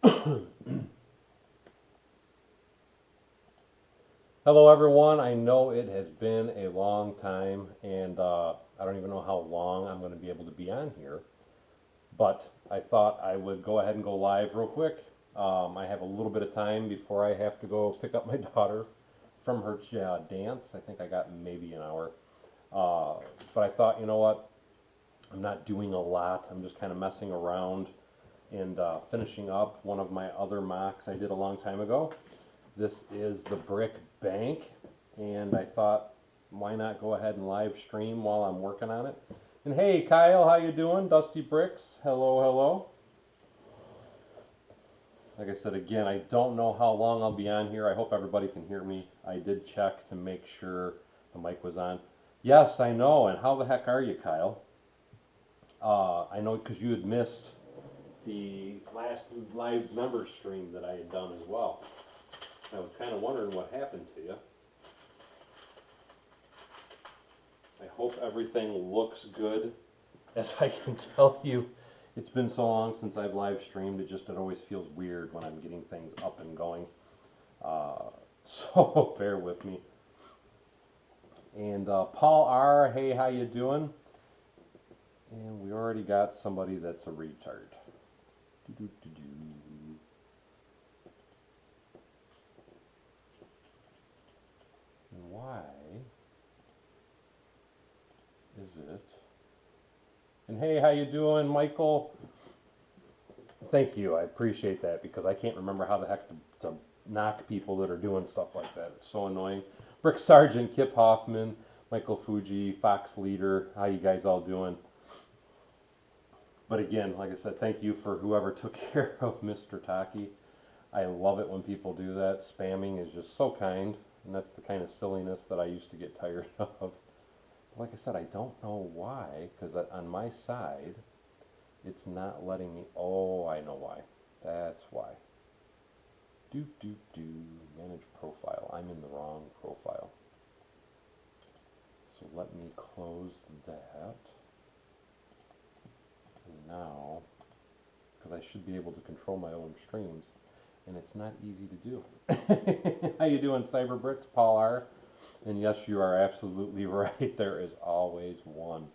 Hello, everyone. I know it has been a long time, and I don't even know how long I'm going to be able to be on here, but I thought I would go ahead and go live real quick. I have a little bit of time before I have to go pick up my daughter from her dance. I think I got maybe an hour. Uh, but I thought, you know what? I'm not doing a lot. I'm just kind of messing around and finishing up one of my other mocks I did a long time ago. This is the brick bank, and I thought, why not go ahead and live stream while I'm working on it? And hey, Kyle, how you doing? Dusty Bricks, hello, hello. Like I said again, I don't know how long I'll be on here. I hope everybody can hear me. I did check to make sure the mic was on. Yes, I know. And how the heck are you, Kyle? I know because you had missed the last live member stream that I had done as well. I was kind of wondering what happened to you. I hope everything looks good. As I can tell you, it's been so long since I've live streamed, it always feels weird when I'm getting things up and going. So bear with me. And Paul R., hey, how you doing? And we already got somebody that's a retard. Do-do-do-do. And why is it? And hey, how you doing, Michael? Thank you. I appreciate that because I can't remember how the heck to knock people that are doing stuff like that. It's so annoying. Brick Sergeant, Kip Hoffman, Michael Fuji, Fox Leader. How you guys all doing? But again, like I said, thank you for whoever took care of Mr. Taki. I love it when people do that. Spamming is just so kind, and that's the kind of silliness that I used to get tired of. Like I said, I don't know why, because on my side, it's not letting me. Oh, I know why. That's why. Manage profile. I'm in the wrong profile. So let me close that. And now, because I should be able to control my own streams, and it's not easy to do. How you doing, Cyberbricks? Paul R. And yes, you are absolutely right. There is always one.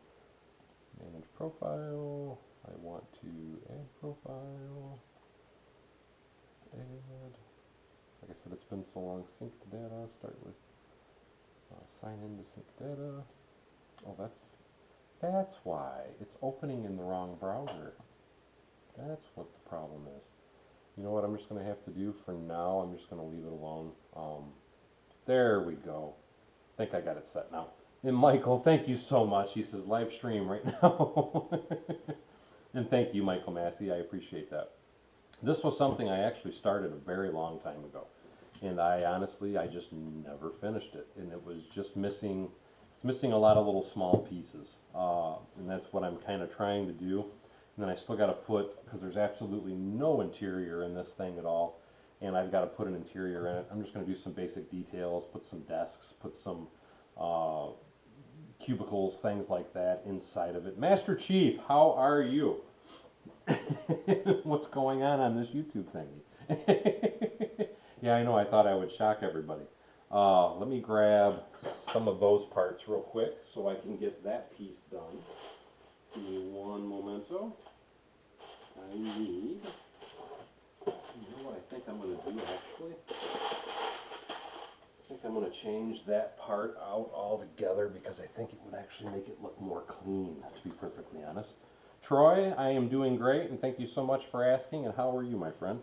Manage profile. I want to add profile. Add. Like I said, it's been so long. Sync to data. Start with sign in to sync data. Oh, that's why. It's opening in the wrong browser. That's what the problem is. You know what I'm just going to have to do for now? I'm just going to leave it alone. There we go. I think I got it set now. And Michael, thank you so much. He says live stream right now. And thank you, Michael Massey. I appreciate that. This was something I actually started a very long time ago. And I honestly, I just never finished it. And it was just missing, it's missing a lot of little small pieces. And that's what I'm kind of trying to do. And then I still got to put, because there's absolutely no interior in this thing at all, and I've got to put an interior in it. I'm just going to do some basic details, put some desks, put some cubicles, things like that inside of it. Master Chief, how are you? What's going on this YouTube thingy? Yeah, I know, I thought I would shock everybody. Let me grab some of those parts real quick so I can get that piece done. Give me one momento. I need, you know what I think I'm going to do actually? I think I'm going to change that part out altogether because I think it would actually make it look more clean, to be perfectly honest. Troy, I am doing great, and thank you so much for asking, and how are you, my friend?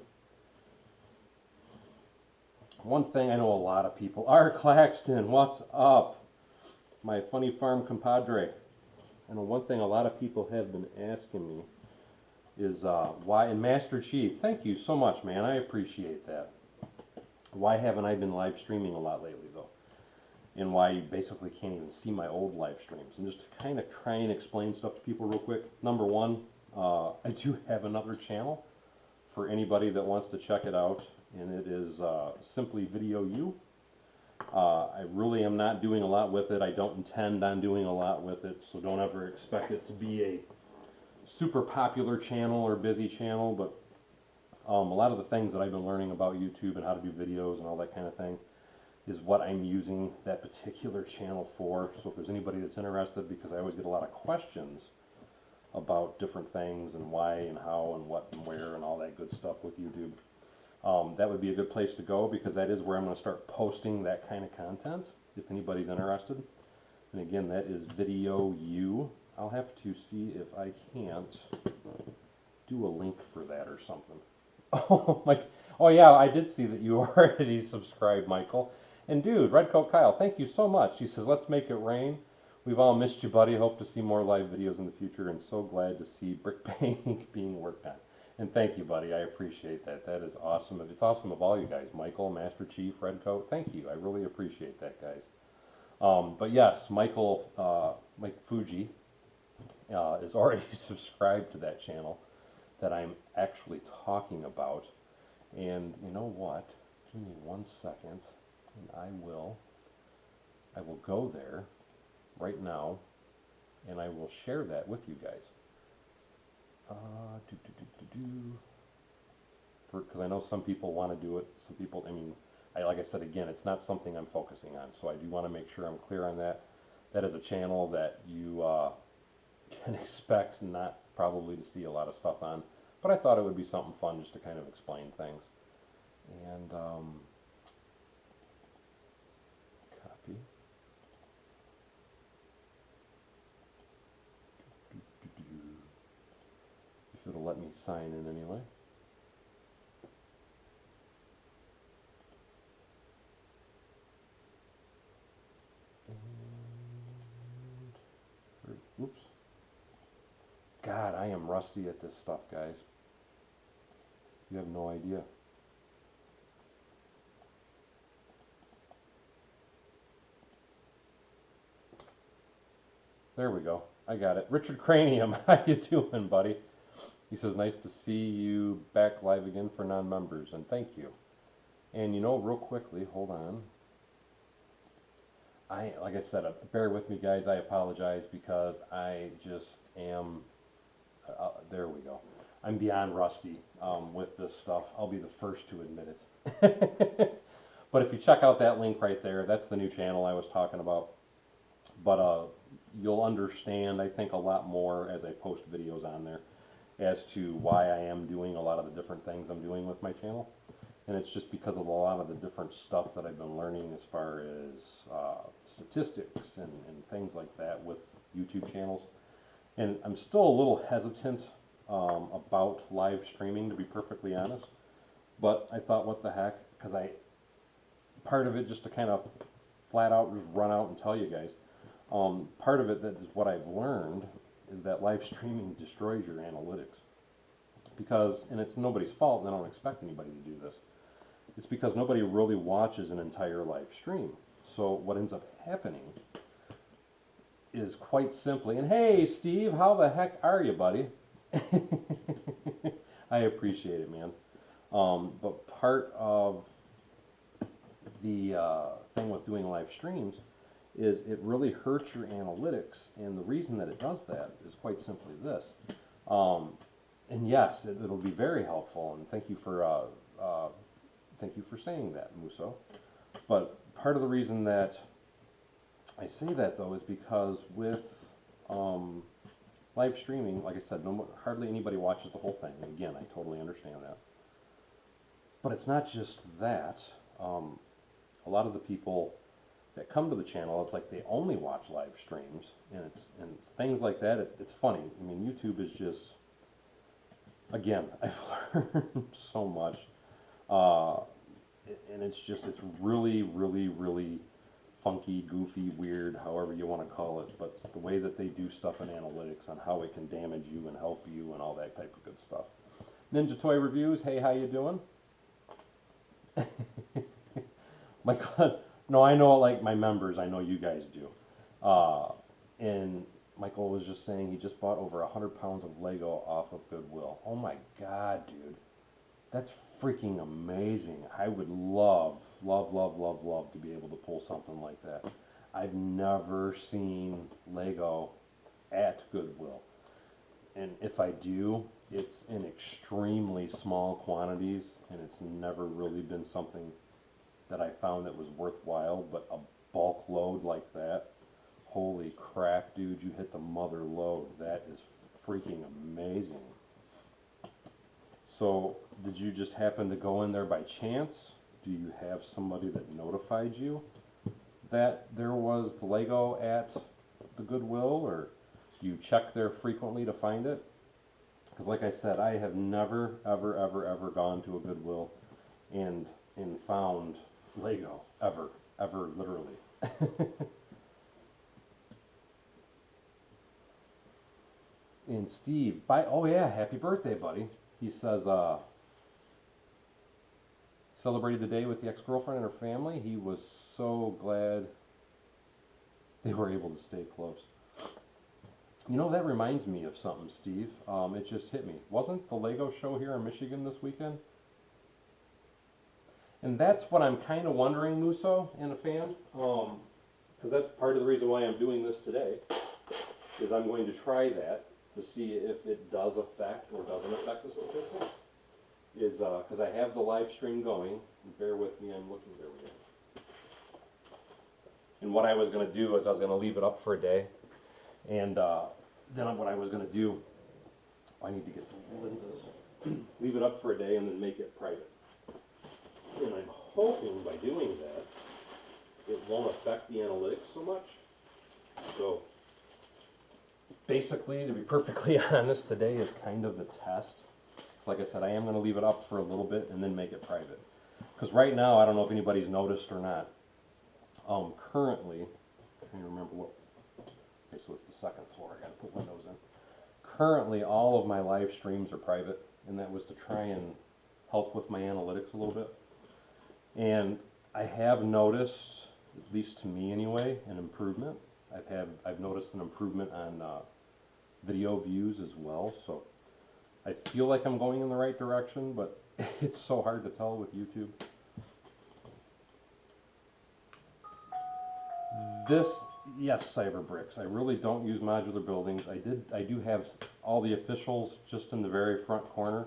One thing I know a lot of people, R. Claxton, what's up? My funny farm compadre. I know one thing a lot of people have been asking me is why, and Master Chief, thank you so much, man, I appreciate that. Why haven't I been live streaming a lot lately, though? And why you basically can't even see my old live streams. And just to kind of try and explain stuff to people real quick. Number one, I do have another channel for anybody that wants to check it out, and it is simply Video U. I really am not doing a lot with it. I don't intend on doing a lot with it, so don't ever expect it to be a super popular channel or busy channel, but A lot of the things that I've been learning about YouTube and how to do videos and all that kind of thing is what I'm using that particular channel for. So if there's anybody that's interested, because I always get a lot of questions about different things and why and how and what and where and all that good stuff with YouTube, that would be a good place to go, because that is where I'm going to start posting that kind of content if anybody's interested. And again, that is Video U. I'll have to see if I can't do a link for that or something. Oh my! Oh yeah, I did see that you already subscribed, Michael. And dude, Redcoat Kyle, thank you so much. He says, "Let's make it rain." We've all missed you, buddy. Hope to see more live videos in the future, and so glad to see brick painting being worked on. And thank you, buddy. I appreciate that. That is awesome. It's awesome of all you guys, Michael, Master Chief, Redcoat. Thank you. I really appreciate that, guys. But yes, Michael, Mike Fuji, is already subscribed to that channel that I'm actually talking about. And you know what? Give me 1 second, and I will go there right now, and I will share that with you guys. Because I know some people want to do it. Some people, I mean, like I said again, it's not something I'm focusing on. So I do want to make sure I'm clear on that. That is a channel that you can expect not probably to see a lot of stuff on. But I thought it would be something fun just to kind of explain things. And copy. If it'll let me sign in anyway. And, oops. God, I am rusty at this stuff, guys. You have no idea. There we go. I got it. Richard Cranium, how you doing, buddy? He says, nice to see you back live again for non-members, and thank you. And you know, real quickly, hold on. Like I said, bear with me, guys. I apologize because I just am, there we go. I'm beyond rusty with this stuff. I'll be the first to admit it. But if you check out that link right there, that's the new channel I was talking about. But you'll understand, I think, a lot more as I post videos on there as to why I am doing a lot of the different things I'm doing with my channel. And it's just because of a lot of the different stuff that I've been learning as far as statistics and things like that with YouTube channels. And I'm still a little hesitant about live streaming, to be perfectly honest. But I thought, what the heck, because part of it, just to kind of flat out just run out and tell you guys, part of it, that is what I've learned, is that live streaming destroys your analytics. Because, and it's nobody's fault, and I don't expect anybody to do this, it's because nobody really watches an entire live stream. So what ends up happening is quite simply, and hey Steve, how the heck are you, buddy? I appreciate it, man. But part of the thing with doing live streams is it really hurts your analytics, and the reason that it does that is quite simply this. And yes, it'll be very helpful, and thank you for saying that, Muso. But part of the reason that I say that, though, is because with live streaming, like I said, hardly anybody watches the whole thing. And again, I totally understand that. But it's not just that. A lot of the people that come to the channel, it's like they only watch live streams, and it's things like that. It's funny. I mean, YouTube is just, again, I've learned so much, and it's really, really, really funky, goofy, weird, however you want to call it. But it's the way that they do stuff in analytics on how it can damage you and help you and all that type of good stuff. Ninja Toy Reviews, hey, how you doing? My God. No, I know, like, my members, I know you guys do. And Michael was just saying he just bought over 100 pounds of Lego off of Goodwill. Oh my God, dude. That's freaking amazing. I would love, love, love, love, love to be able to pull something like that. I've never seen Lego at Goodwill. And if I do, It's in extremely small quantities, and it's never really been something that I found that was worthwhile, but a bulk load like that, holy crap, dude, you hit the mother load. That is freaking amazing. So, did you just happen to go in there by chance? Do you have somebody that notified you that there was the Lego at the Goodwill, or do you check there frequently to find it? Because like I said, I have never, ever, ever, ever gone to a Goodwill and found Lego, ever, ever, literally. And Steve, oh yeah, happy birthday, buddy. He says, celebrated the day with the ex-girlfriend and her family. He was so glad they were able to stay close. You know, that reminds me of something, Steve. It just hit me. Wasn't the Lego show here in Michigan this weekend? And that's what I'm kind of wondering, Musso and a fan, because that's part of the reason why I'm doing this today, is I'm going to try that to see if it does affect or doesn't affect the statistics. Is because I have the live stream going. Bear with me, I'm looking. There we go. And what I was going to do is I was going to leave it up for a day, and then what I was going to do, I need to get the lenses, leave it up for a day and then make it private. And I'm hoping by doing that, it won't affect the analytics so much. So basically, to be perfectly honest, today is kind of the test. So like I said, I am going to leave it up for a little bit and then make it private. Because right now, I don't know if anybody's noticed or not. Currently, I'm trying to remember what. Okay, so it's the second floor. I got to put windows in. Currently, all of my live streams are private, and that was to try and help with my analytics a little bit. And I have noticed, at least to me anyway, an improvement. I've noticed an improvement on video views as well. So I feel like I'm going in the right direction, but it's so hard to tell with YouTube. Yes, Cyberbricks. I really don't use modular buildings. I do have all the officials just in the very front corner,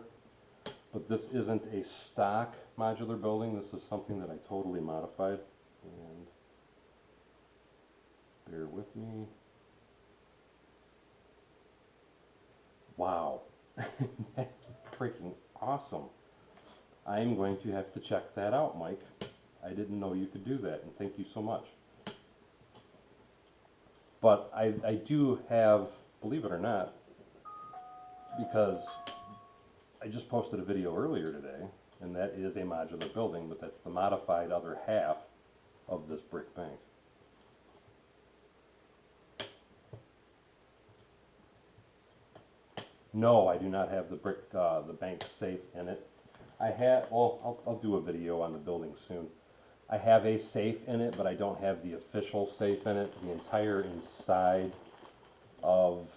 but this isn't a stock modular building. This is something that I totally modified. And bear with me. Wow, that's freaking awesome. I'm going to have to check that out, Mike. I didn't know you could do that, and thank you so much. But I do have, believe it or not, because I just posted a video earlier today, and that is a modular building, but that's the modified other half of this brick bank. No, I do not have the bank safe in it. I have, well, I'll do a video on the building soon. I have a safe in it, but I don't have the official safe in it. The entire inside of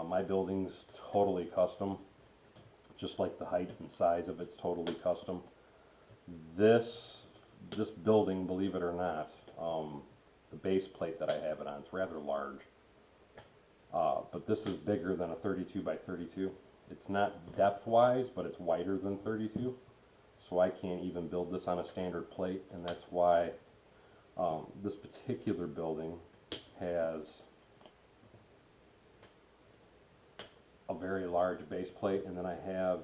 my building's totally custom. Just like the height and size of it's totally custom. This building, believe it or not, the base plate that I have it on, it's rather large. But this is bigger than a 32 by 32. It's not depth-wise, but it's wider than 32. So I can't even build this on a standard plate, and that's why this particular building has a very large base plate, and then I have,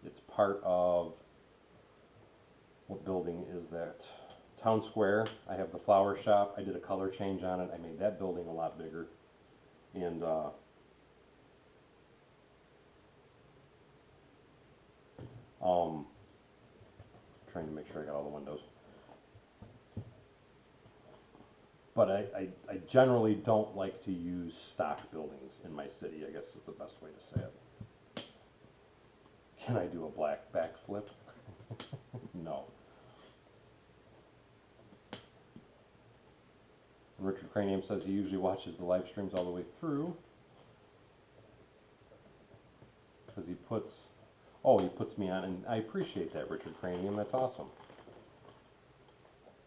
it's part of, what building is that? Town Square. I have the flower shop. I did a color change on it. I made that building a lot bigger. And trying to make sure I got all the windows. But I generally don't like to use stock buildings in my city, I guess is the best way to say it. Can I do a black backflip? No. And Richard Cranium says he usually watches the live streams all the way through. Because he puts me on, and I appreciate that, Richard Cranium. That's awesome.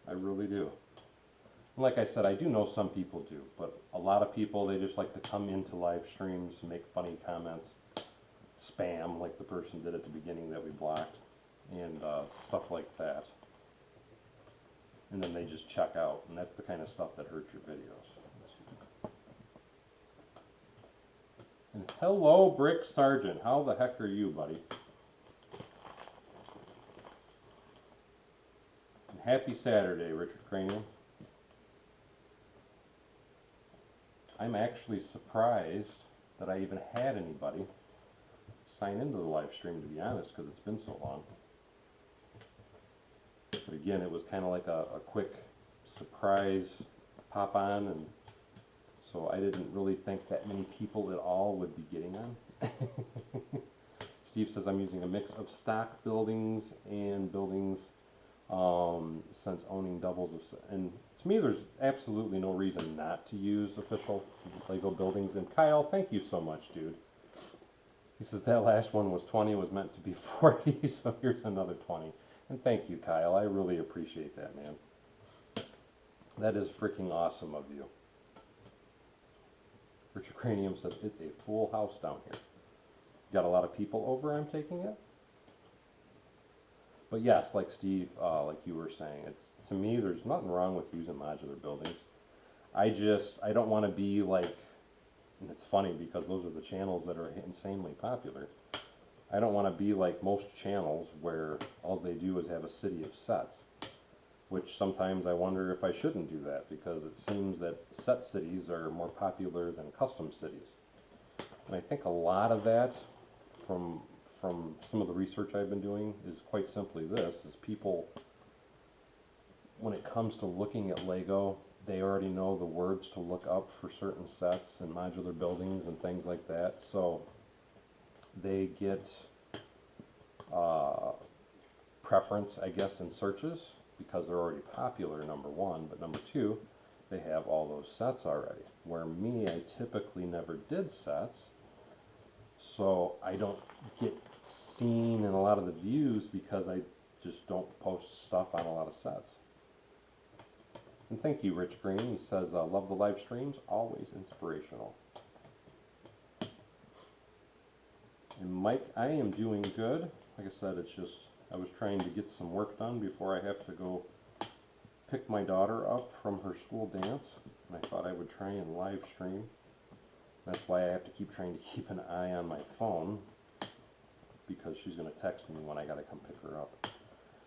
I really do. And like I said, I do know some people do, but a lot of people, they just like to come into live streams and make funny comments. spam like the person did at the beginning that we blocked, and stuff like that. And then they just check out, and that's the kind of stuff that hurts your videos. And hello, Brick Sergeant. How the heck are you, buddy? And happy Saturday, Richard Cranium. I'm actually surprised that I even had anybody sign into the live stream, to be honest, because it's been so long. But again, it was kind of like a quick surprise pop on, and so I didn't really think that many people at all would be getting on. Steve says I'm using a mix of stock buildings and buildings since owning doubles of, and to me there's absolutely no reason not to use official Lego buildings. And Kyle, thank you so much, dude. He says that last one was 20, was meant to be 40, so here's another 20. And thank you, Kyle. I really appreciate that, man. That is freaking awesome of you. Richard Cranium says it's a full house down here. Got a lot of people over, I'm taking it? But yes, like Steve, like you were saying, it's, to me, there's nothing wrong with using modular buildings. I don't want to be like, and it's funny because those are the channels that are insanely popular. I don't want to be like most channels where all they do is have a city of sets, which sometimes I wonder if I shouldn't do that, because it seems that set cities are more popular than custom cities. And I think a lot of that, from some of the research I've been doing, is quite simply this, is people, when it comes to looking at Lego, they already know the words to look up for certain sets and modular buildings and things like that. So they get preference, I guess, in searches because they're already popular, number one. But number two, they have all those sets already. Where me, I typically never did sets, so I don't get seen in a lot of the views because I just don't post stuff on a lot of sets. And thank you, Rich Green. He says, love the live streams, always inspirational. And Mike, I am doing good. Like I said, it's just, I was trying to get some work done before I have to go pick my daughter up from her school dance. And I thought I would try and live stream. That's why I have to keep trying to keep an eye on my phone, because she's going to text me when I got to come pick her up.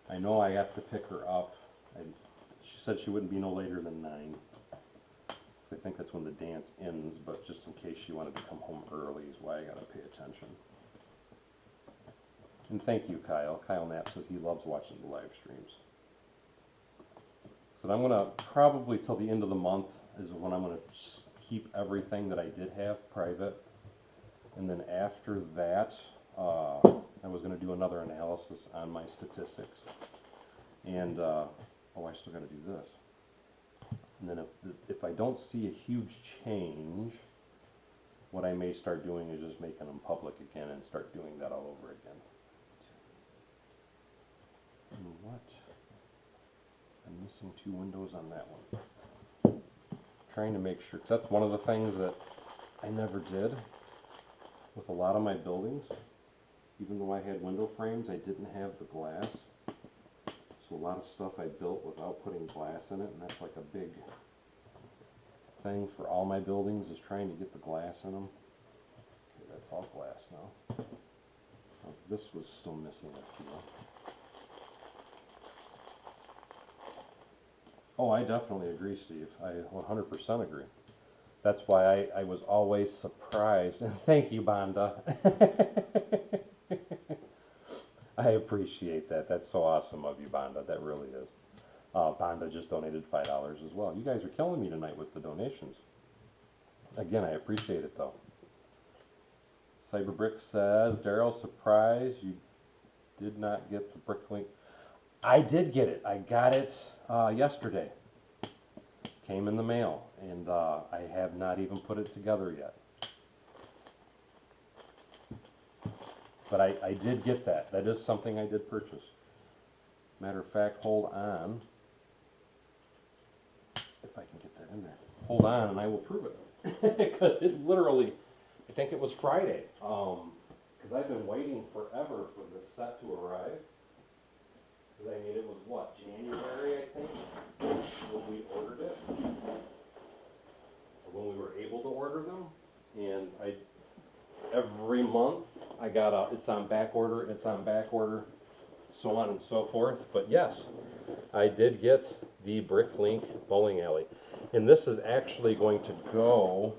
I know I have to pick her up. She said she wouldn't be no later than 9. I think that's when the dance ends, but just in case she wanted to come home early is why I got to pay attention. And thank you, Kyle. Kyle Knapp says he loves watching the live streams. So I'm going to, probably till the end of the month is when I'm going to keep everything that I did have private. And then after that, I was going to do another analysis on my statistics. And, oh, I still got to do this. And then if I don't see a huge change, what I may start doing is just making them public again and start doing that all over again. And what? I'm missing 2 windows on that one. Trying to make sure, 'cause that's one of the things that I never did with a lot of my buildings. Even though I had window frames, I didn't have the glass. So a lot of stuff I built without putting glass in it, and that's like a big thing for all my buildings, is trying to get the glass in them. Okay, that's all glass now. Oh, this was still missing a few. Oh, I definitely agree, Steve. I 100% agree. That's why I was always surprised. Thank you, Banda. I appreciate that. That's so awesome of you, Banda. That really is. Banda just donated $5 as well. You guys are killing me tonight with the donations. Again, I appreciate it, though. Cyberbrick says, Daryl, surprise, you did not get the Bricklink. I did get it. I got it yesterday. Came in the mail, and I have not even put it together yet. But I did get that. That is something I did purchase. Matter of fact, hold on. If I can get that in there. Hold on, and I will prove it. Because it literally, I think it was Friday. because I've been waiting forever for this set to arrive. Because I mean, it was what, January, I think, when we ordered it, or when we were able to order them, and every month I got it's on back order, it's on back order, so on and so forth. But yes, I did get the Bricklink bowling alley, and this is actually going to go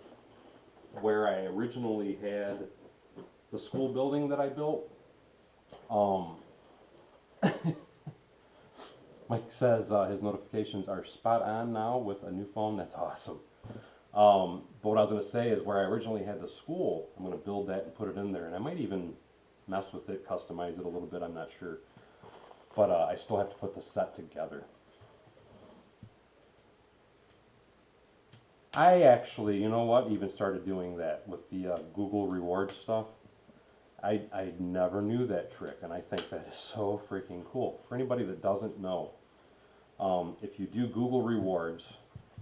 where I originally had the school building that I built. Mike says his notifications are spot on now with a new phone. That's awesome. But what I was going to say is where I originally had the school, I'm going to build that and put it in there, and I might even mess with it, customize it a little bit, I'm not sure. But I still have to put the set together. I actually, you know what, even started doing that with the Google Rewards stuff. I never knew that trick, and I think that is so freaking cool. For anybody that doesn't know, if you do Google Rewards,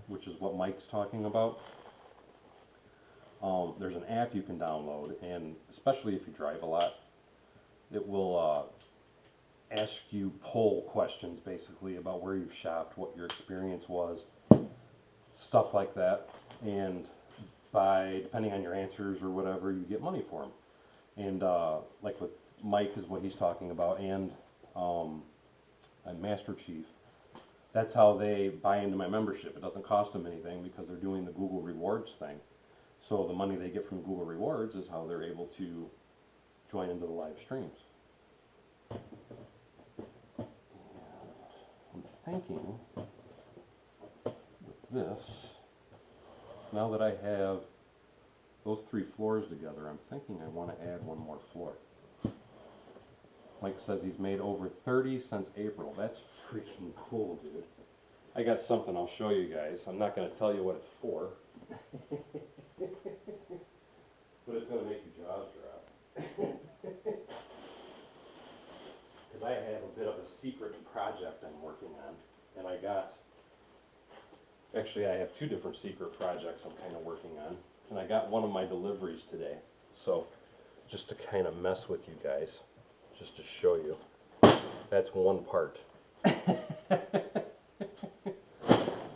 which is what Mike's talking about, there's an app you can download, and especially if you drive a lot, it will ask you poll questions basically about where you've shopped, what your experience was, stuff like that, and depending on your answers or whatever, you get money for them. And like with Mike is what he's talking about, and Master Chief, that's how they buy into my membership. It doesn't cost them anything because they're doing the Google Rewards thing. So the money they get from Google Rewards is how they're able to join into the live streams. And I'm thinking with this, so now that I have those 3 floors together, I'm thinking I want to add one more floor. Mike says he's made over 30 since April. That's freaking cool, dude. I got something I'll show you guys. I'm not going to tell you what it's for. But it's going to make your jaws drop. Because I have a bit of a secret project I'm working on. And actually I have 2 different secret projects I'm kind of working on. And I got one of my deliveries today. So just to kind of mess with you guys, just to show you, that's one part.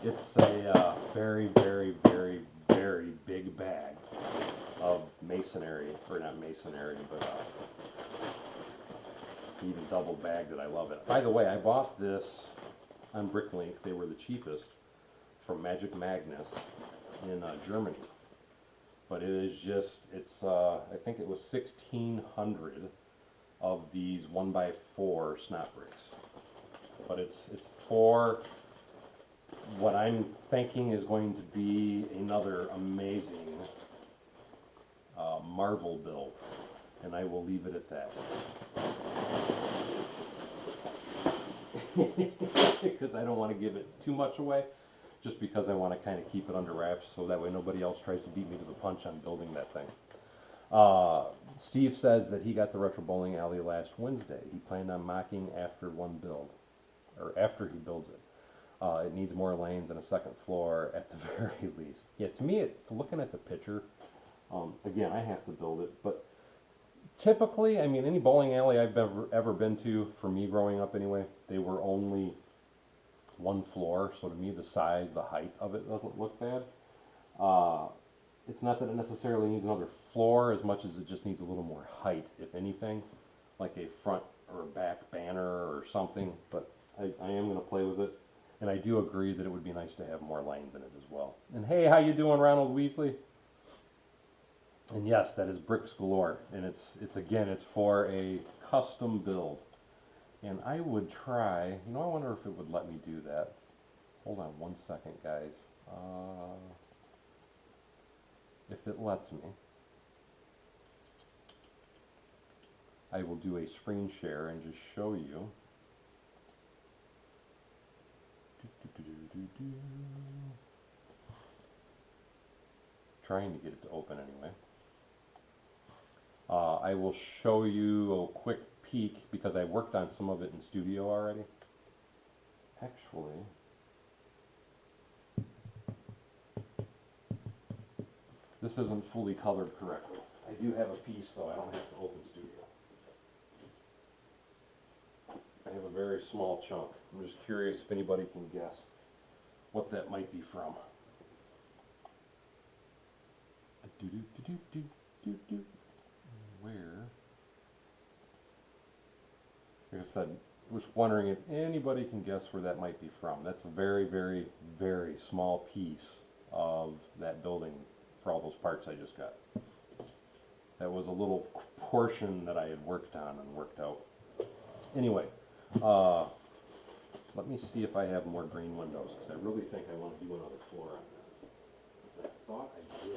It's a very, very, very, very big bag of masonry, or not masonry, but even double bagged it. I love it. By the way, I bought this on Bricklink. They were the cheapest from Magic Magnus in Germany. But it is just, I think it was 1,600 of these 1x4 snot bricks. But it's for what I'm thinking is going to be another amazing Marvel build. And I will leave it at that. Because I don't want to give it too much away. Just because I want to kind of keep it under wraps so that way nobody else tries to beat me to the punch on building that thing. Steve says that he got the retro bowling alley last Wednesday. He planned on mocking after one build, or after he builds it. It needs more lanes and a second floor at the very least. Yeah, to me, it's looking at the picture. Again, I have to build it, but typically, I mean, any bowling alley I've ever been to, for me growing up anyway, they were only 1 floor, so to me the size, the height of it doesn't look bad. It's not that it necessarily needs another floor as much as it just needs a little more height, if anything, like a front or a back banner or something, but I am going to play with it, and I do agree that it would be nice to have more lanes in it as well. And hey, how you doing, Ronald Weasley? And yes, that is Bricks Galore, and it's for a custom build. And I would try, I wonder if it would let me do that. Hold on 1 second, guys. If it lets me, I will do a screen share and just show you. Trying to get it to open anyway. I will show you a quick peek because I worked on some of it in studio already. Actually, this isn't fully colored correctly. I do have a piece though, I don't have to open studio. very small chunk. I'm just curious if anybody can guess what that might be from. Where? Like I said, was wondering if anybody can guess where that might be from. That's a very, very, very small piece of that building for all those parts I just got. That was a little portion that I had worked on and worked out. Anyway, let me see if I have more green windows, because I really think I want to do another floor on that. I thought I did.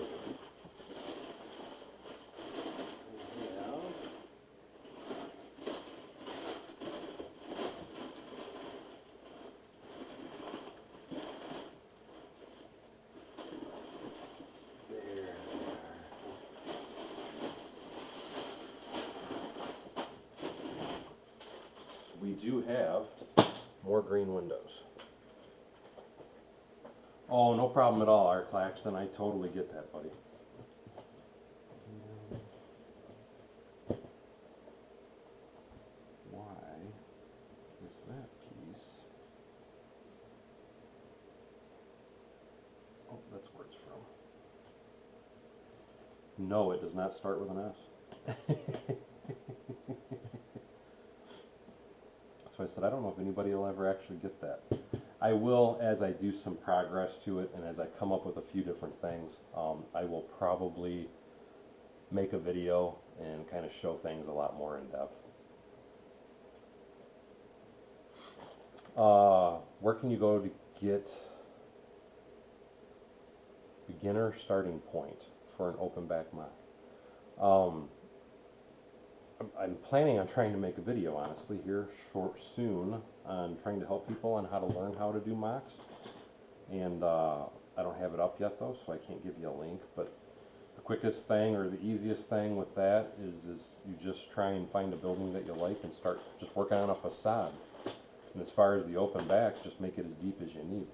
We do have more green windows. Oh, no problem at all, Art Claxton. I totally get that, buddy. Why is that piece? Oh, that's where it's from. No, it does not start with an S. So I said, I don't know if anybody will ever actually get that. I will, as I do some progress to it and as I come up with a few different things, I will probably make a video and kind of show things a lot more in depth. Where can you go to get beginner starting point for an open back mock? I'm planning on trying to make a video, honestly, here soon on trying to help people on how to learn how to do mocks. And I don't have it up yet, though, so I can't give you a link. But the quickest thing or the easiest thing with that is you just try and find a building that you like and start just working on a facade. And as far as the open back, just make it as deep as you need.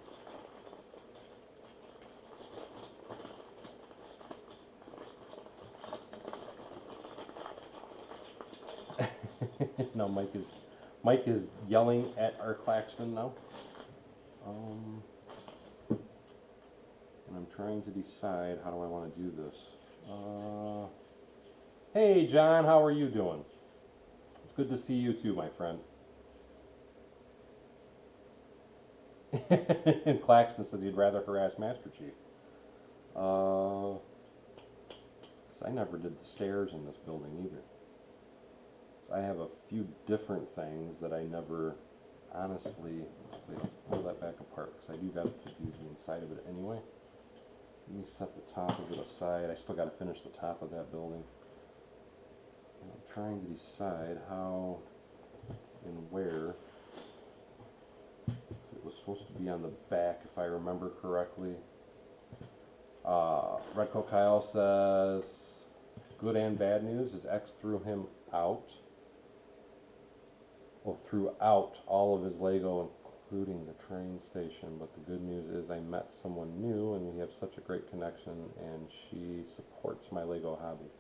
No, Mike is yelling at our Claxton now. And I'm trying to decide how do I want to do this. Hey John, how are you doing? It's good to see you too, my friend. And Claxton says he'd rather harass Master Chief. Because I never did the stairs in this building either. I have a few different things that I never, honestly, let's pull that back apart, because I do got to do the inside of it anyway. Let me set the top of it aside. I still got to finish the top of that building. And I'm trying to decide how and where. It was supposed to be on the back, if I remember correctly. Redco Kyle says, good and bad news is X threw him out. Well, throughout all of his Lego, including the train station. But the good news is I met someone new and we have such a great connection, and she supports my Lego hobby.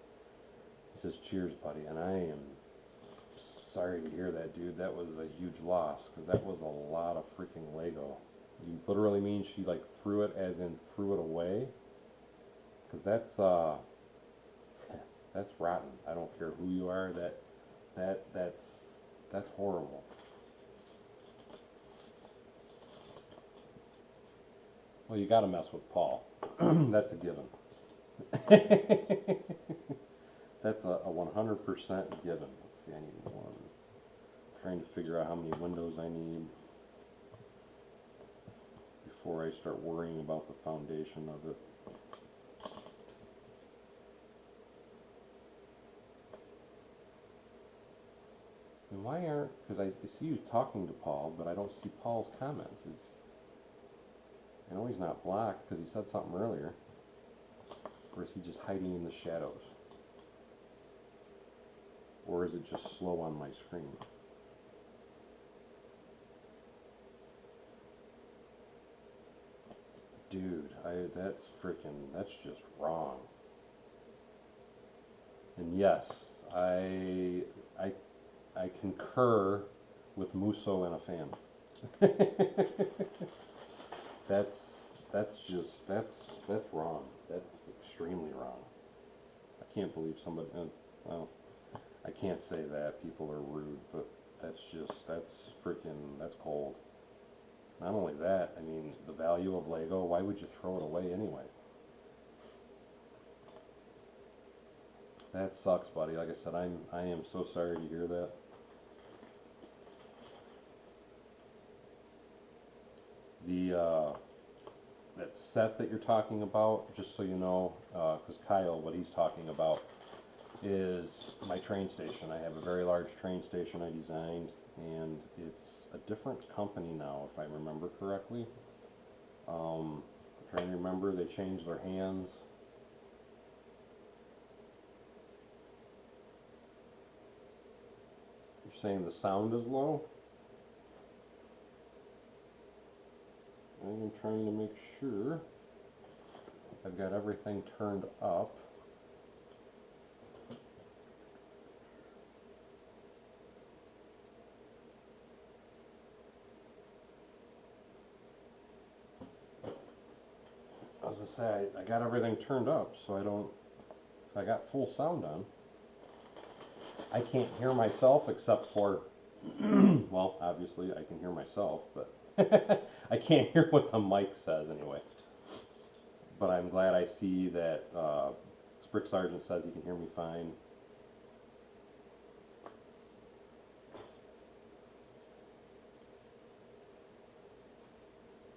He says, cheers, buddy. And I am sorry to hear that, dude. That was a huge loss, because that was a lot of freaking Lego. You literally mean she like threw it as in threw it away? Because that's rotten. I don't care who you are. That's horrible. Well, you got to mess with Paul. That's a given. That's a 100% given. Let's see, I need one. I'm trying to figure out how many windows I need before I start worrying about the foundation of it. And why aren't, because I see you talking to Paul, but I don't see Paul's comments. I know he's not blocked because he said something earlier. Or is he just hiding in the shadows? Or is it just slow on my screen? Dude, that's just wrong. And yes, I concur with Musso and a fan. That's wrong. That's extremely wrong. I can't believe somebody. Well, I can't say that people are rude, but that's cold. Not only that, I mean, the value of Lego. Why would you throw it away anyway? That sucks, buddy. Like I said, I am so sorry to hear that. The that set that you're talking about, just so you know, because Kyle, what he's talking about is my train station. I have a very large train station I designed, and it's a different company now, if I remember correctly. I'm trying to remember, they changed their hands. You're saying the sound is low? I'm trying to make sure I've got everything turned up. As I say, I got everything turned up, so I got full sound on. I can't hear myself except for, well, obviously I can hear myself, but I can't hear what the mic says anyway. But I'm glad I see that Brick Sergeant says he can hear me fine.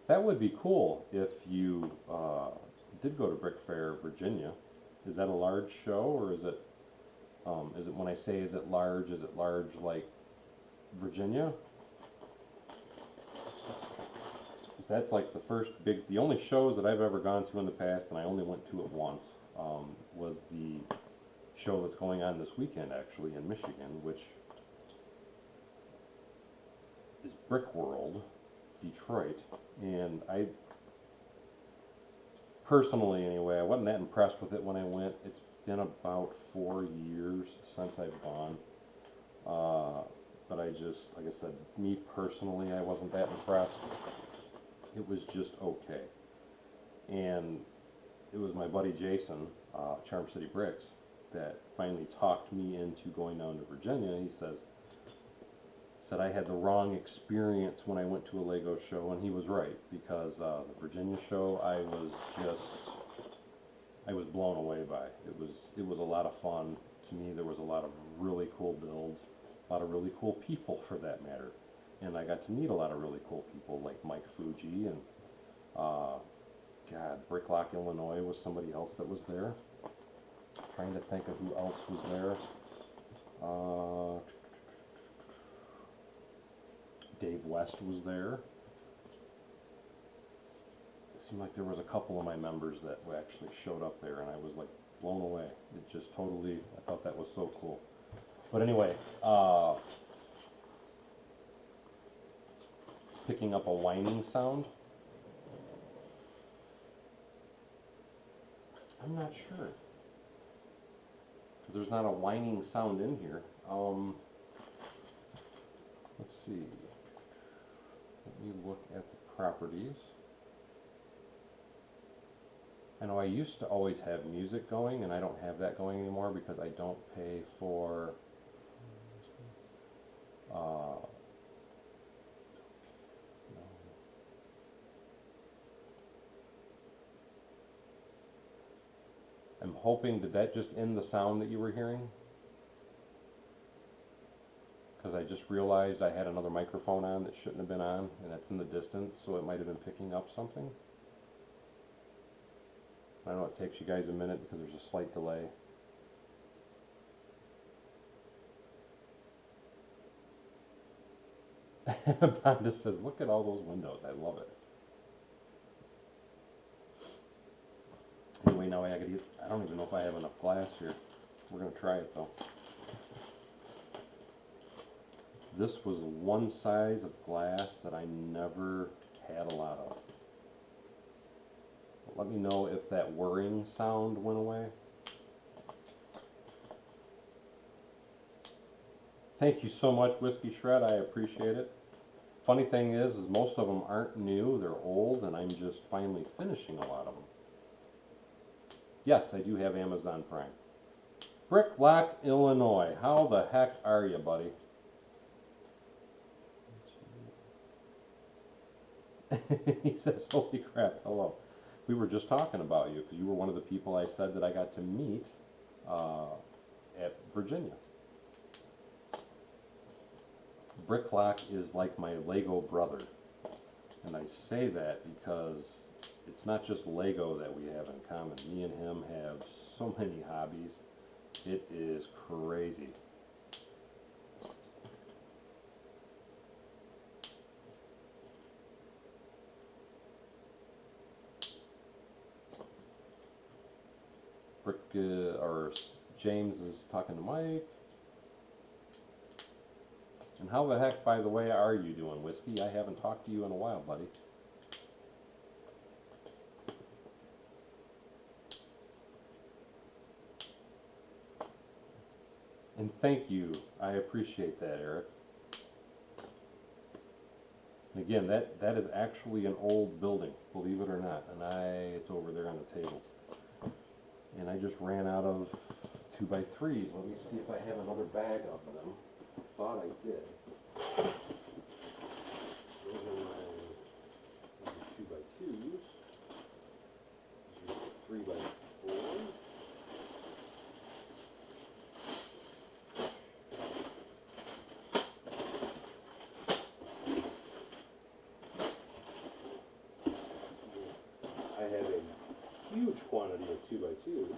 That would be cool if you did go to Brick Fair, Virginia. Is that a large show, or is it when I say is it large like Virginia? That's like the only shows that I've ever gone to in the past, and I only went to it once, was the show that's going on this weekend actually in Michigan, which is Brick World, Detroit. And I personally, anyway, I wasn't that impressed with it when I went. It's been about 4 years since I've gone. But I just, like I said, me personally, I wasn't that impressed. It was just okay. And it was my buddy Jason, Charm City Bricks, that finally talked me into going down to Virginia. He said I had the wrong experience when I went to a Lego show, and he was right, because the Virginia show I was blown away by. It was a lot of fun. To me, there was a lot of really cool builds, a lot of really cool people for that matter. And I got to meet a lot of really cool people like Mike Fuji and Bricklock, Illinois was somebody else that was there. Trying to think of who else was there. Dave West was there. It seemed like there was a couple of my members that actually showed up there, and I was like blown away. It just totally, I thought that was so cool. But anyway, picking up a whining sound. I'm not sure, because there's not a whining sound in here. Let's see. Let me look at the properties. I know I used to always have music going, and I don't have that going anymore because I don't pay for I'm hoping, did that just end the sound that you were hearing? Because I just realized I had another microphone on that shouldn't have been on, and that's in the distance, so it might have been picking up something. I know it takes you guys a minute because there's a slight delay. Bonda says, look at all those windows, I love it. Anyway, now I don't even know if I have enough glass here. We're going to try it though. This was one size of glass that I never had a lot of. Let me know if that whirring sound went away. Thank you so much, Whiskey Shred. I appreciate it. Funny thing is most of them aren't new. They're old, and I'm just finally finishing a lot of them. Yes, I do have Amazon Prime. Brick Rock, Illinois. How the heck are you, buddy? He says, holy crap, hello. We were just talking about you because you were one of the people I said that I got to meet at Virginia. Bricklock is like my Lego brother. And I say that because it's not just Lego that we have in common. Me and him have so many hobbies. It is crazy. Brick, or James is talking to Mike. And how the heck, by the way, are you doing, Whiskey? I haven't talked to you in a while, buddy. And thank you. I appreciate that, Eric. And again, that is actually an old building, believe it or not. And it's over there on the table. And I just ran out of 2x3s. Let me see if I have another bag of them. I thought I did. Those are my 2x2s. These are 3x4s. I have a huge quantity of 2x2s.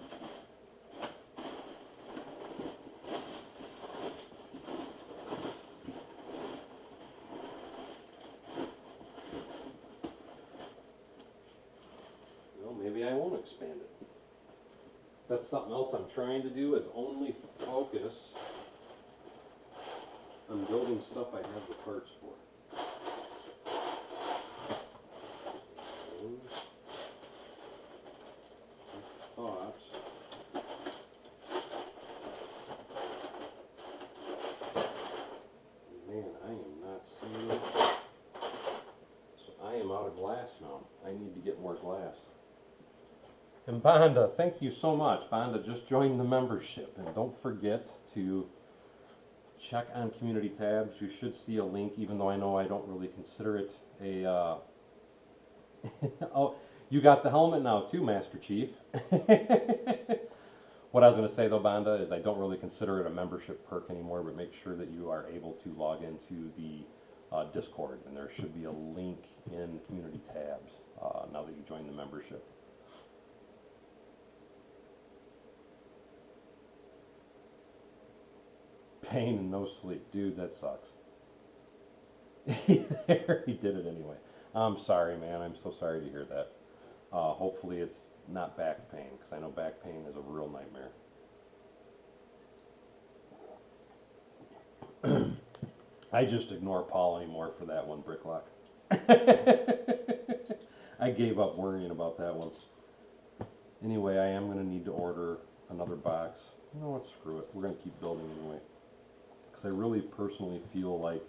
Well, maybe I won't expand it. That's something else I'm trying to do, is only focus on building stuff I have the parts for. Man, I am not seeing it. So I am out of glass now. I need to get more glass. And Banda, thank you so much. Banda just joined the membership. And don't forget to check on community tabs. You should see a link, even though I know I don't really consider it a... Oh, you got the helmet now too, Master Chief. What I was going to say though, Banda, is I don't really consider it a membership perk anymore, but make sure that you are able to log into the Discord, and there should be a link in community tabs now that you join the membership. Pain and no sleep. Dude, that sucks. He did it anyway. I'm sorry, man. I'm so sorry to hear that. Hopefully it's not back pain, because I know back pain is a real nightmare. I just ignore Paul anymore for that one, Bricklock. I gave up worrying about that one. Anyway, I am going to need to order another box. You know what, screw it. We're going to keep building anyway. Because I really personally feel like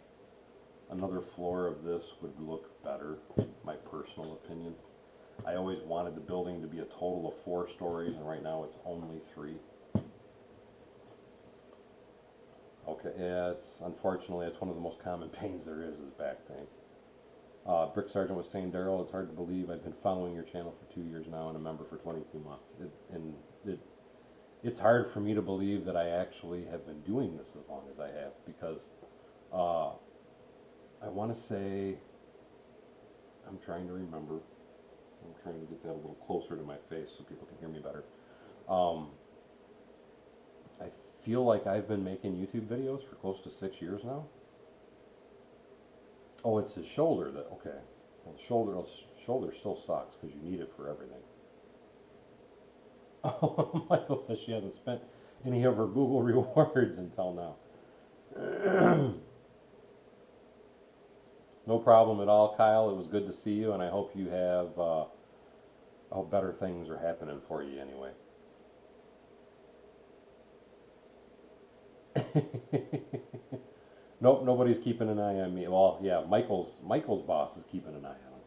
another floor of this would look better, my personal opinion. I always wanted the building to be a total of 4 stories, and right now it's only 3. Okay, yeah, unfortunately, it's one of the most common pains there is back pain. Brick Sergeant was saying, Daryl, it's hard to believe I've been following your channel for 2 years now and a member for 22 months. It's hard for me to believe that I actually have been doing this as long as I have, because I want to say, I'm trying to remember. I'm trying to get that a little closer to my face so people can hear me better. I feel like I've been making YouTube videos for close to 6 years now. Oh, it's his shoulder that, okay. Well, the shoulder still sucks because you need it for everything. Oh, Michael says she hasn't spent any of her Google rewards until now. No problem at all, Kyle. It was good to see you, and I hope you have, I hope better things are happening for you anyway. Nope, nobody's keeping an eye on me. Well, yeah, Michael's boss is keeping an eye on him.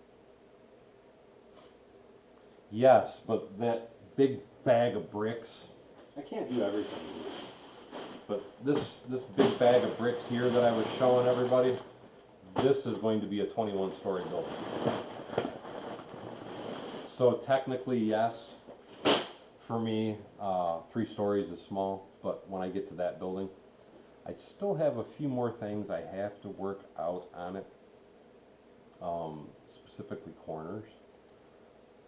Yes, but that big bag of bricks, I can't do everything. But this big bag of bricks here that I was showing everybody, this is going to be a 21-story building. So technically, yes, for me, 3 stories is small, but when I get to that building, I still have a few more things I have to work out on it, specifically corners.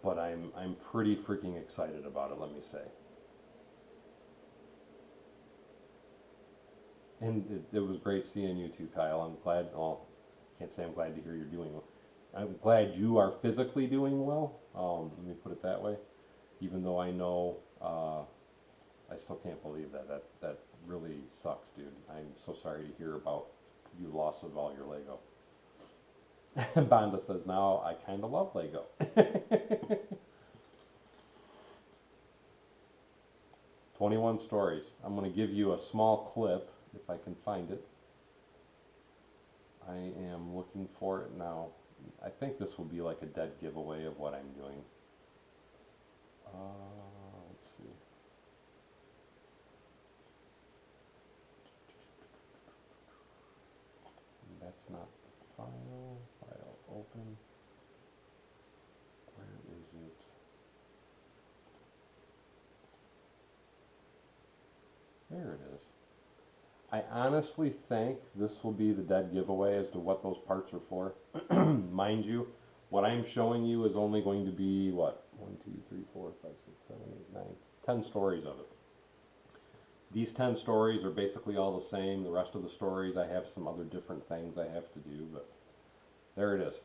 But I'm pretty freaking excited about it, let me say. And it was great seeing you too, Kyle. I'm glad. Well, can't say I'm glad to hear you're doing well. I'm glad you are physically doing well. Let me put it that way. Even though I know, I still can't believe that really sucks, dude. I'm so sorry to hear about you loss of all your Lego. Bonda says, now I kind of love Lego. 21 stories. I'm going to give you a small clip if I can find it. I am looking for it now. I think this will be like a dead giveaway of what I'm doing. Let's see. That's not the file. File open. Where is it? There it is. I honestly think this will be the dead giveaway as to what those parts are for. Mind you, what I'm showing you is only going to be, what? 1, 2, 3, 4, 5, 6, 7, 8, 9, 10 stories of it. These 10 stories are basically all the same. The rest of the stories, I have some other different things I have to do, but there it is.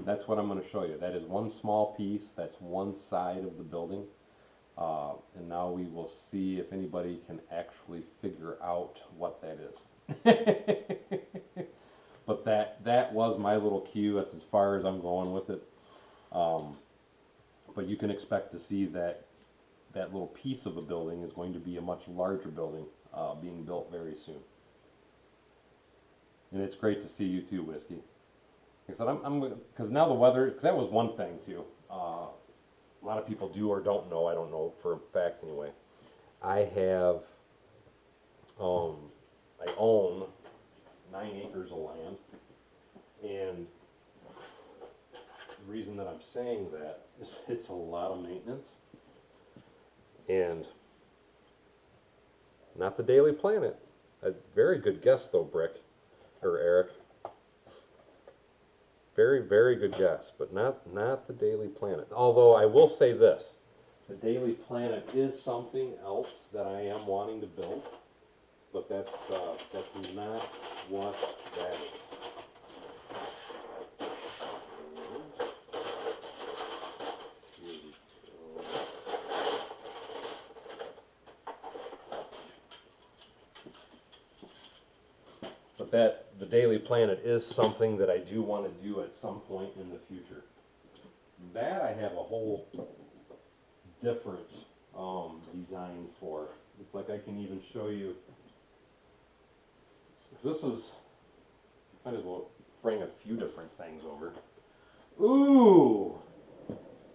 That's what I'm going to show you. That is one small piece. That's one side of the building. And now we will see if anybody can actually figure out what that is. But that was my little cue. That's as far as I'm going with it. But you can expect to see that little piece of a building is going to be a much larger building being built very soon. And it's great to see you too, Whiskey. Like I said, because now the weather, because that was one thing too. A lot of people do or don't know. I don't know for a fact anyway. I have, I own 9 acres of land, and the reason that I'm saying that is it's a lot of maintenance, and not the Daily Planet. A very good guess though, Brick, or Eric. Very, very good guess, but not the Daily Planet. Although I will say this, the Daily Planet is something else that I am wanting to build, but that's not what that is. But the Daily Planet is something that I do want to do at some point in the future. That I have a whole different design for. It's like I can even show you. This is, might as well bring a few different things over. Ooh,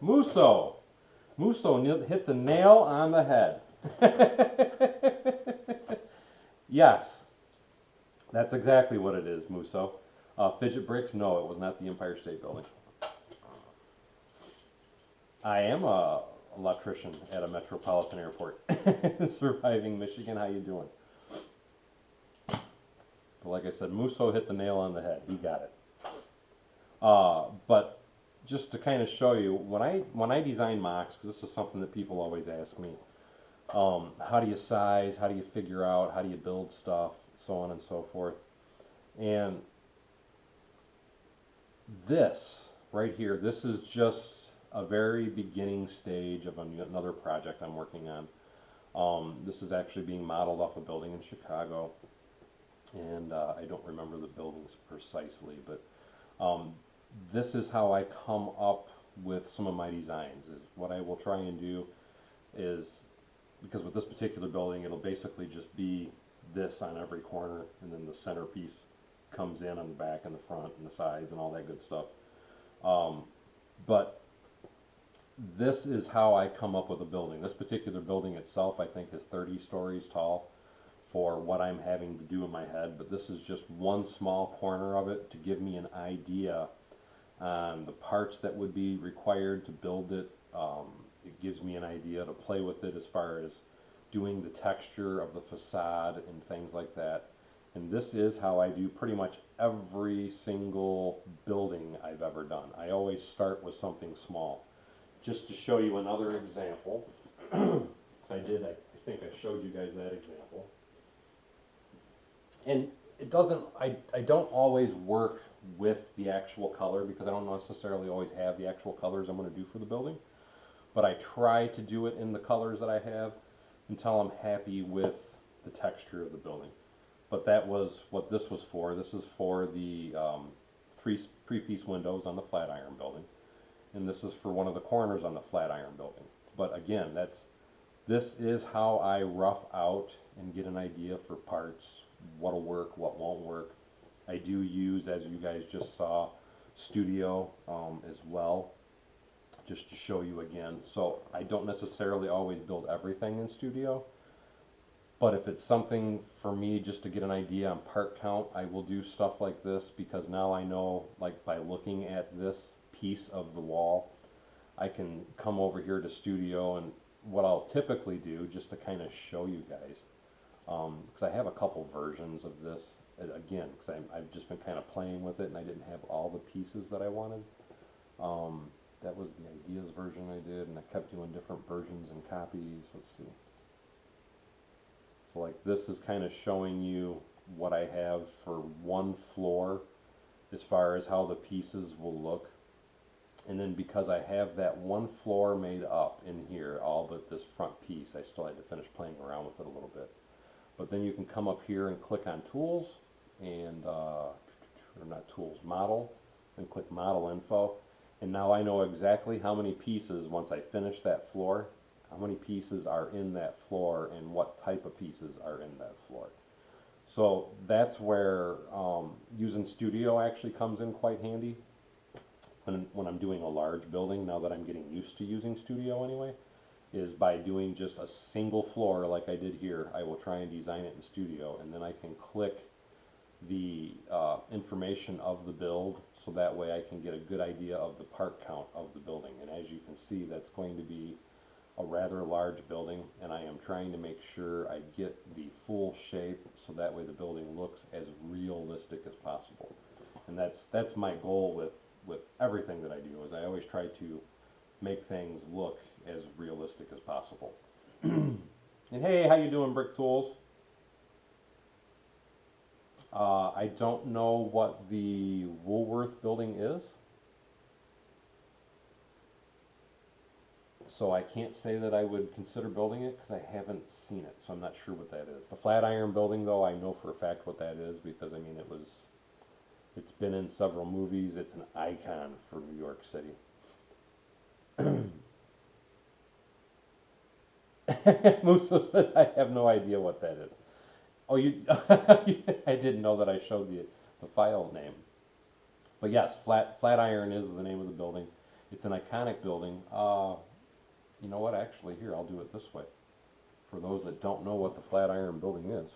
Musso. Musso hit the nail on the head. Yes. That's exactly what it is, Musso. Fidget bricks? No, it was not the Empire State Building. I am a electrician at a metropolitan airport. Surviving Michigan, how you doing? But like I said, Musso hit the nail on the head. He got it. But just to kind of show you, when I design mocks, because this is something that people always ask me, how do you size, how do you figure out, how do you build stuff, so on and so forth. And this right here, this is just a very beginning stage of another project I'm working on. This is actually being modeled off a building in Chicago, and I don't remember the buildings precisely, but this is how I come up with some of my designs. Is what I will try and do is, because with this particular building, it'll basically just be this on every corner, and then the centerpiece comes in on the back and the front and the sides and all that good stuff. But this is how I come up with a building. This particular building itself, I think, is 30 stories tall for what I'm having to do in my head, but this is just one small corner of it to give me an idea on the parts that would be required to build it. It gives me an idea to play with it as far as doing the texture of the facade and things like that. And this is how I do pretty much every single building I've ever done. I always start with something small. Just to show you another example, I think I showed you guys that example. And it doesn't, I don't always work with the actual color because I don't necessarily always have the actual colors I'm going to do for the building. But I try to do it in the colors that I have until I'm happy with the texture of the building. But that was what this was for. This is for the three-piece windows on the Flatiron building. And this is for one of the corners on the Flatiron building. But again, this is how I rough out and get an idea for parts, what'll work, what won't work. I do use, as you guys just saw, Studio as well, just to show you again. So I don't necessarily always build everything in Studio, but if it's something for me just to get an idea on part count, I will do stuff like this, because now I know, like by looking at this piece of the wall, I can come over here to Studio, and what I'll typically do, just to kind of show you guys, because I have a couple versions of this, again, because I've just been kind of playing with it and I didn't have all the pieces that I wanted. That was the ideas version I did, and I kept doing different versions and copies. Let's see. So like this is kind of showing you what I have for one floor as far as how the pieces will look. And then because I have that one floor made up in here, all but this front piece, I still had to finish playing around with it a little bit. But then you can come up here and click on Tools, and, or not Tools, Model, and click Model Info. And now I know exactly how many pieces, once I finish that floor, how many pieces are in that floor and what type of pieces are in that floor. So that's where using Studio actually comes in quite handy when I'm doing a large building, now that I'm getting used to using Studio anyway, is by doing just a single floor like I did here. I will try and design it in Studio, and then I can click the information of the build, so that way I can get a good idea of the part count of the building. And as you can see, that's going to be a rather large building, and I am trying to make sure I get the full shape so that way the building looks as realistic as possible. And that's my goal with everything that I do, is I always try to make things look as realistic as possible. And hey, how you doing, Brick Tools? I don't know what the Woolworth building is, so I can't say that I would consider building it because I haven't seen it, so I'm not sure what that is. The Flatiron building, though, I know for a fact what that is, because I mean it's been in several movies. It's an icon for New York City. Musso says, I have no idea what that is. Oh, you, I didn't know that I showed the file name. But yes, Flatiron is the name of the building. It's an iconic building. You know what, actually, here, I'll do it this way. For those that don't know what the Flatiron building is.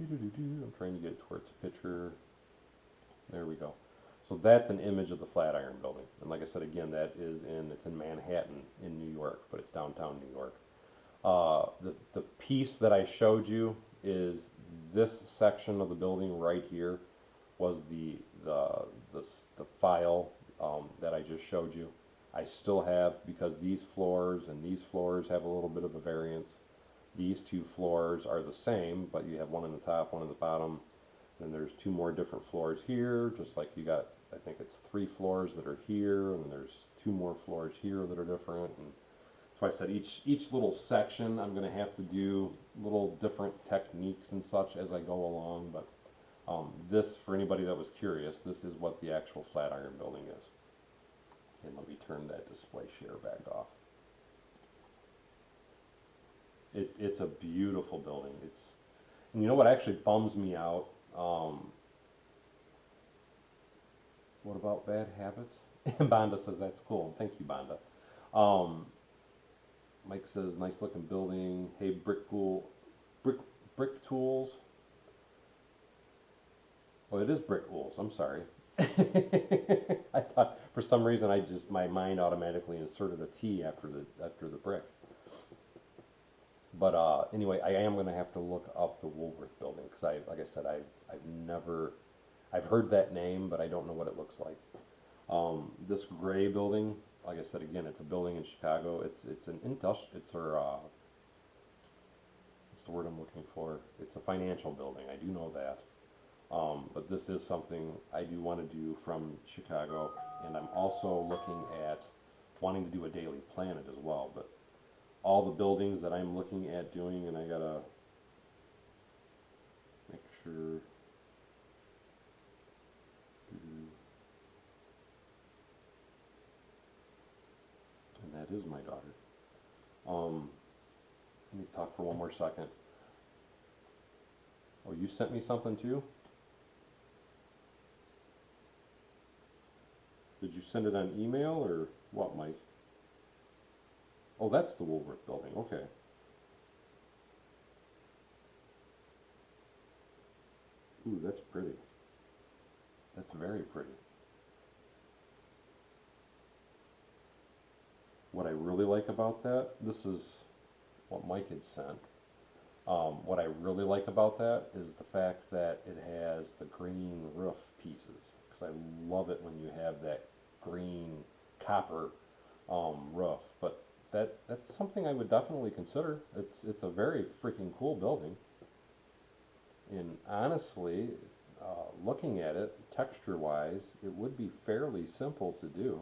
I'm trying to get it towards a picture. There we go. So that's an image of the Flatiron building. And like I said, again, it's in Manhattan in New York, but it's downtown New York. The piece that I showed you is this section of the building right here was the file that I just showed you. I still have, because these floors and these floors have a little bit of a variance. These two floors are the same, but you have one in the top, one in the bottom. Then there's two more different floors here, just like you got, I think it's 3 floors that are here, and there's 2 more floors here that are different. And so I said each little section I'm going to have to do little different techniques and such as I go along, but This, for anybody that was curious, this is what the actual Flatiron building is. And let me turn that display share back off. It's a beautiful building. And you know what actually bums me out? What about bad habits? And Bonda says that's cool. Thank you, Bonda. Um, Mike says nice looking building. Hey, brick tools. Oh, it is brick tools. I'm sorry. I thought for some reason my mind automatically inserted a T after the brick. But anyway, I am going to have to look up the Woolworth building because like I said, I've heard that name, but I don't know what it looks like. This gray building, like I said again, it's a building in Chicago. It's an industrial. What's the word I'm looking for? It's a financial building. I do know that. But this is something I do want to do from Chicago, and I'm also looking at wanting to do a Daily Planet as well. But all the buildings that I'm looking at doing, and I gotta make sure. And that is my daughter. Let me talk for one more second. Oh, you sent me something too? Did you send it on email or what, Mike? Oh, that's the Woolworth building. Okay. Ooh, that's pretty. That's very pretty. What I really like about that, this is what Mike had sent. What I really like about that is the fact that it has the green roof pieces. Because I love it when you have that green copper roof. But that's something I would definitely consider. It's a very freaking cool building. And honestly, looking at it texture-wise, it would be fairly simple to do.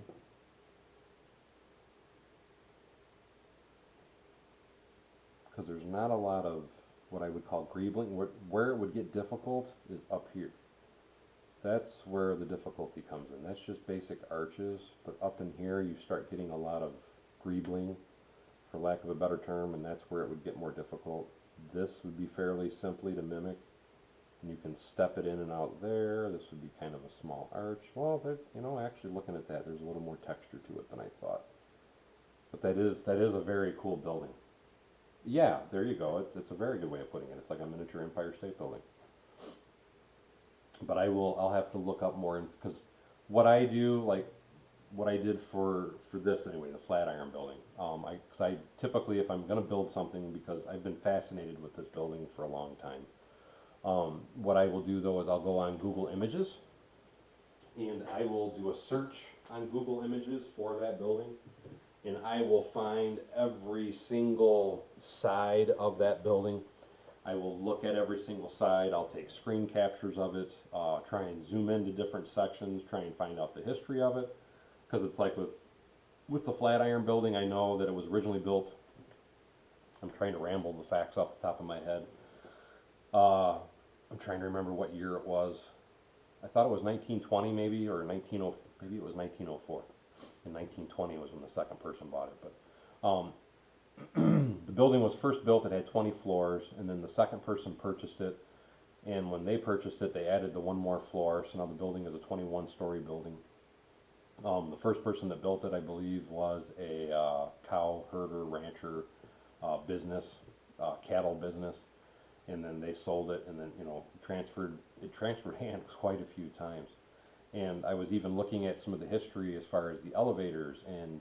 Because there's not a lot of what I would call greebling. Where it would get difficult is up here. That's where the difficulty comes in. That's just basic arches, but up in here you start getting a lot of greebling, for lack of a better term, and that's where it would get more difficult. This would be fairly simply to mimic, and you can step it in and out there. This would be kind of a small arch. Well, actually looking at that, there's a little more texture to it than I thought. But that is a very cool building. Yeah, there you go. It's a very good way of putting it. It's like a miniature Empire State Building. But I'll have to look up more, because what I do, like what I did for this anyway, the Flatiron building. Because I typically, if I'm going to build something, because I've been fascinated with this building for a long time. What I will do though is I'll go on Google Images, and I will do a search on Google Images for that building. And I will find every single side of that building. I will look at every single side. I'll take screen captures of it, try and zoom into different sections, try and find out the history of it. Because it's like with the Flatiron building, I know that it was originally built. I'm trying to ramble the facts off the top of my head. I'm trying to remember what year it was. I thought it was 1920 maybe, or maybe it was 1904. In 1920 was when the second person bought it. But the building was first built, it had 20 floors, and then the second person purchased it, and when they purchased it, they added the one more floor, so now the building is a 21-story building. The first person that built it, I believe, was a cow herder, rancher business, cattle business, and then they sold it, and then it transferred hands quite a few times. And I was even looking at some of the history as far as the elevators, and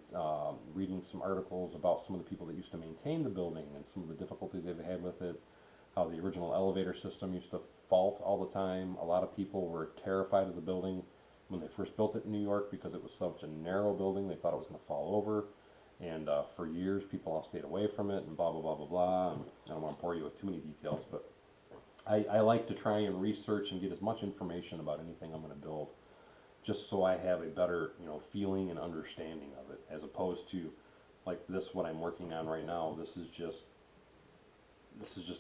reading some articles about some of the people that used to maintain the building and some of the difficulties they've had with it, how the original elevator system used to fault all the time. A lot of people were terrified of the building when they first built it in New York because it was such a narrow building. They thought it was going to fall over, and for years people all stayed away from it, and blah blah blah blah blah. And I don't want to bore you with too many details, but I like to try and research and get as much information about anything I'm going to build, just so I have a better, feeling and understanding of it, as opposed to like this, what I'm working on right now. This is just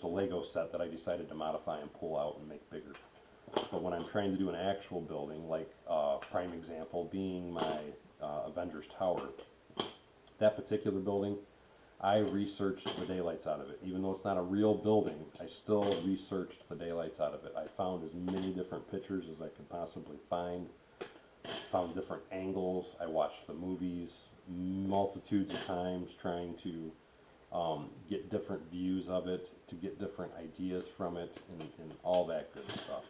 a Lego set that I decided to modify and pull out and make bigger. But when I'm trying to do an actual building, like prime example being my Avengers Tower, that particular building, I researched the daylights out of it. Even though it's not a real building, I still researched the daylights out of it. I found as many different pictures as I could possibly find, found different angles. I watched the movies multitudes of times trying to get different views of it, to get different ideas from it, and all that good stuff.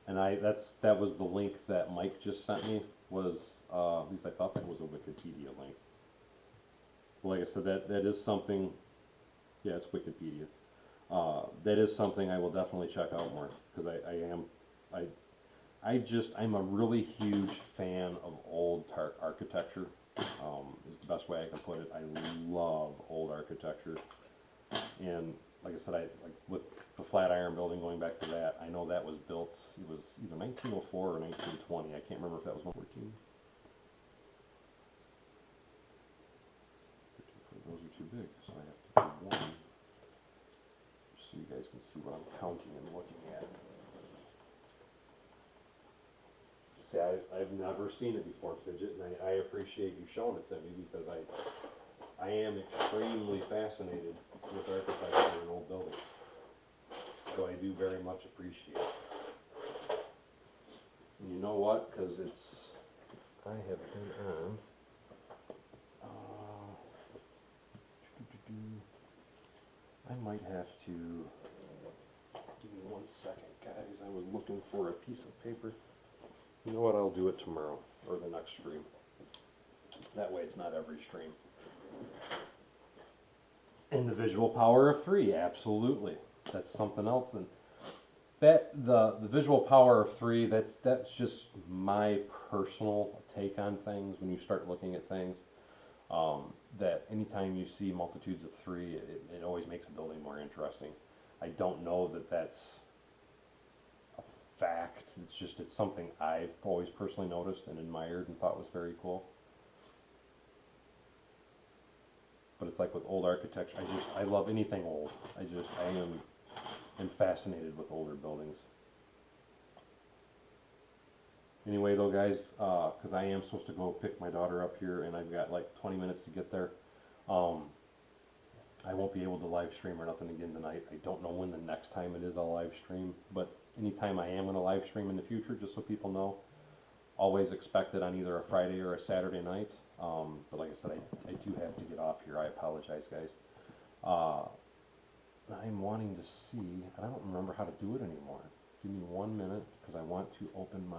And that was the link that Mike just sent me, was at least I thought that was a Wikipedia link. Like I said, that is something. Yeah, it's Wikipedia. That is something I will definitely check out more, because I'm a really huge fan of old architecture. Is the best way I can put it. I love old architecture, and like I said, like with the Flatiron Building, going back to that, I know that was built. It was either 1904 or 1920. I can't remember if that was 14. Those are too big, so I have to do one, so you guys can see what I'm counting and looking at. See, I've never seen it before, Fidget, and I appreciate you showing it to me, because I am extremely fascinated with architecture and old buildings. So I do very much appreciate it. And you know what? Because I have been on. I might have to. Give me 1 second, guys. I was looking for a piece of paper. You know what? I'll do it tomorrow or the next stream. That way, it's not every stream. And the visual power of 3, absolutely. That's something else. And that the visual power of 3, that's just my personal take on things. When you start looking at things, that anytime you see multitudes of 3, it always makes a building more interesting. I don't know that that's a fact. It's something I've always personally noticed and admired and thought was very cool. But it's like with old architecture, I love anything old. I am fascinated with older buildings. Anyway, though, guys, because I am supposed to go pick my daughter up here, and I've got like 20 minutes to get there. I won't be able to live stream or nothing again tonight. I don't know when the next time it is I'll live stream, but anytime I am going to live stream in the future, just so people know, always expect it on either a Friday or a Saturday night. But like I said, I do have to get off here. I apologize, guys. I'm wanting to see, and I don't remember how to do it anymore. Give me 1 minute, because I want to open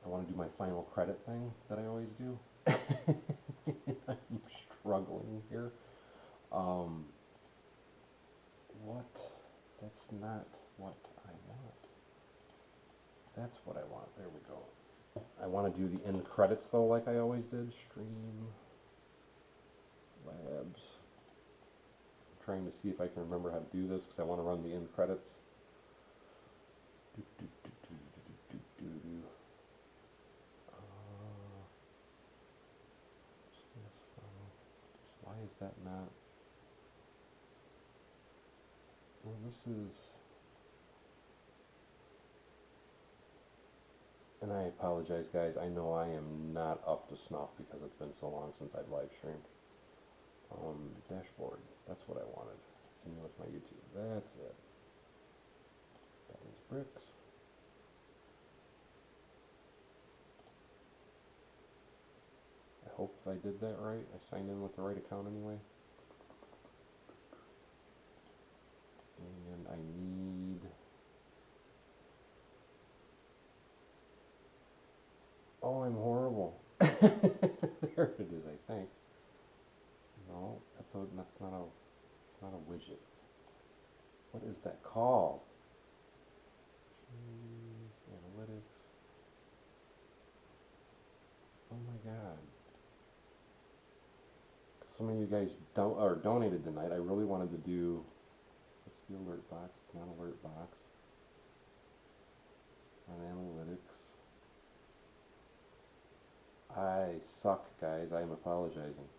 I want to do my final credit thing that I always do. I'm struggling here. What? That's not what I want. That's what I want. There we go. I want to do the end credits, though, like I always did. Stream Labs. I'm trying to see if I can remember how to do this, because I want to run the end credits. Why is that not? Well, this is. And I apologize, guys. I know I am not up to snuff because it's been so long since I've live streamed. Dashboard. That's what I wanted. Continue with my YouTube. That's it. That is bricks. I hope I did that right. I signed in with the right account anyway. And I need. Oh, I'm horrible. There it is, I think. No, that's not a widget. What is that called? Jeez, analytics. Oh my god. Some of you guys donated tonight. I really wanted to do. What's the alert box? It's not alert box. On analytics. I suck, guys. I am apologizing.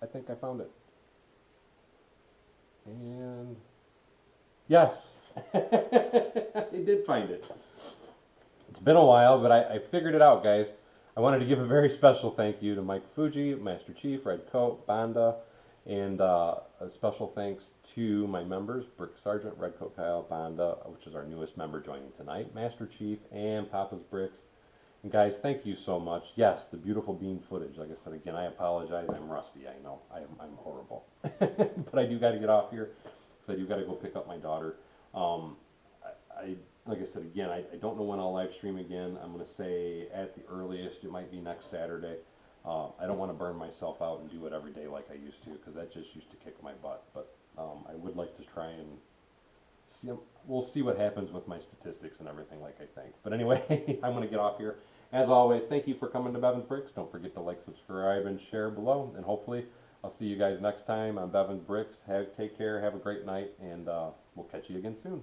I think I found it. And yes, I did find it. It's been a while, but I figured it out, guys. I wanted to give a very special thank you to Mike Fuji, Master Chief, Red Coat, Banda, and a special thanks to my members, Brick Sergeant, Red Coat Kyle, Banda, which is our newest member joining tonight, Master Chief, and Papa's Bricks. And guys, thank you so much. Yes, the beautiful bean footage. Like I said again, I apologize. I'm rusty. I know. I'm horrible. But I do got to get off here because I do got to go pick up my daughter. I like I said again, I don't know when I'll live stream again. I'm going to say at the earliest, it might be next Saturday. I don't want to burn myself out and do it every day like I used to because that just used to kick my butt. But I would like to try and see. We'll see what happens with my statistics and everything, like I think. But anyway, I'm going to get off here. As always, thank you for coming to Bevan's Bricks. Don't forget to like, subscribe, and share below. And hopefully, I'll see you guys next time on Bevan's Bricks. Take care, have a great night, and we'll catch you again soon.